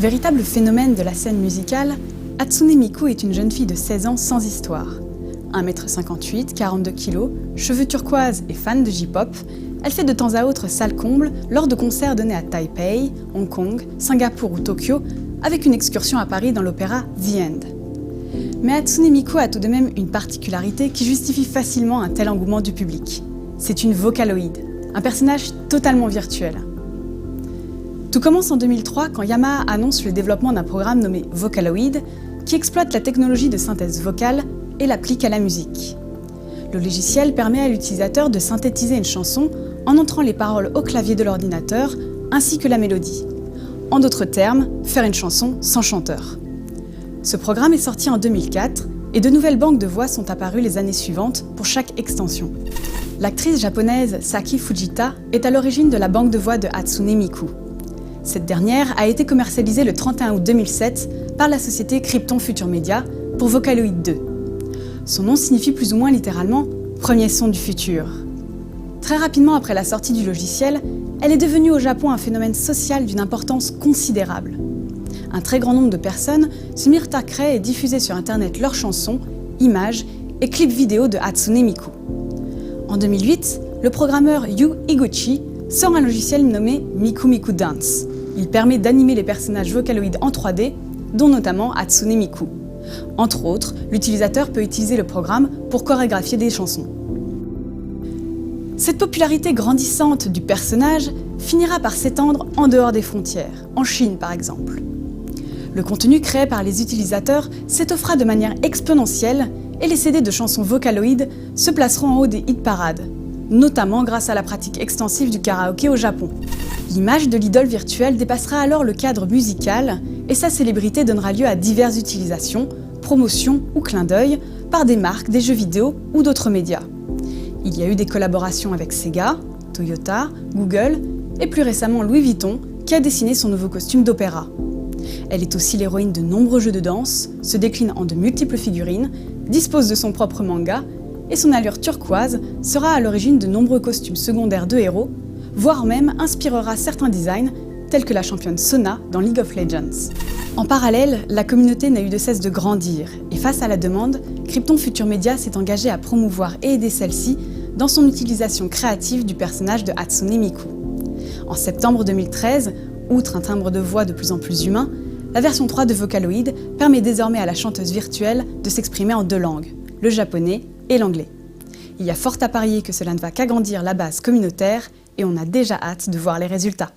Véritable phénomène de la scène musicale, Hatsune Miku est une jeune fille de 16 ans sans histoire. 1,58 m, 42 kg, cheveux turquoise et fan de J-pop, elle fait de temps à autre salle comble lors de concerts donnés à Taipei, Hong Kong, Singapour ou Tokyo, avec une excursion à Paris dans l'opéra The End. Mais Hatsune Miku a tout de même une particularité qui justifie facilement un tel engouement du public. C'est une Vocaloid, un personnage totalement virtuel. Tout commence en 2003 quand Yamaha annonce le développement d'un programme nommé Vocaloid qui exploite la technologie de synthèse vocale et l'applique à la musique. Le logiciel permet à l'utilisateur de synthétiser une chanson en entrant les paroles au clavier de l'ordinateur ainsi que la mélodie. En d'autres termes, faire une chanson sans chanteur. Ce programme est sorti en 2004 et de nouvelles banques de voix sont apparues les années suivantes pour chaque extension. L'actrice japonaise Saki Fujita est à l'origine de la banque de voix de Hatsune Miku. Cette dernière a été commercialisée le 31 août 2007 par la société Krypton Future Media pour Vocaloid 2. Son nom signifie plus ou moins littéralement « premier son du futur ». Très rapidement après la sortie du logiciel, elle est devenue au Japon un phénomène social d'une importance considérable. Un très grand nombre de personnes se mirent à créer et diffuser sur Internet leurs chansons, images et clips vidéo de Hatsune Miku. En 2008, le programmeur Yu Higuchi sort un logiciel nommé Miku Miku Dance. Il permet d'animer les personnages Vocaloid en 3D, dont notamment Hatsune Miku. Entre autres, l'utilisateur peut utiliser le programme pour chorégraphier des chansons. Cette popularité grandissante du personnage finira par s'étendre en dehors des frontières, en Chine par exemple. Le contenu créé par les utilisateurs s'étoffera de manière exponentielle et les CD de chansons Vocaloid se placeront en haut des hit-parades, notamment grâce à la pratique extensive du karaoké au Japon. L'image de l'idole virtuelle dépassera alors le cadre musical et sa célébrité donnera lieu à diverses utilisations, promotions ou clins d'œil par des marques, des jeux vidéo ou d'autres médias. Il y a eu des collaborations avec Sega, Toyota, Google et plus récemment Louis Vuitton qui a dessiné son nouveau costume d'opéra. Elle est aussi l'héroïne de nombreux jeux de danse, se décline en de multiples figurines, dispose de son propre manga et son allure turquoise sera à l'origine de nombreux costumes secondaires de héros, voire même inspirera certains designs, tels que la championne Sona dans League of Legends. En parallèle, la communauté n'a eu de cesse de grandir, et face à la demande, Krypton Future Media s'est engagé à promouvoir et aider celle-ci dans son utilisation créative du personnage de Hatsune Miku. En septembre 2013, outre un timbre de voix de plus en plus humain, la version 3 de Vocaloid permet désormais à la chanteuse virtuelle de s'exprimer en 2 langues, le japonais et l'anglais. Il y a fort à parier que cela ne va qu'agrandir la base communautaire et on a déjà hâte de voir les résultats.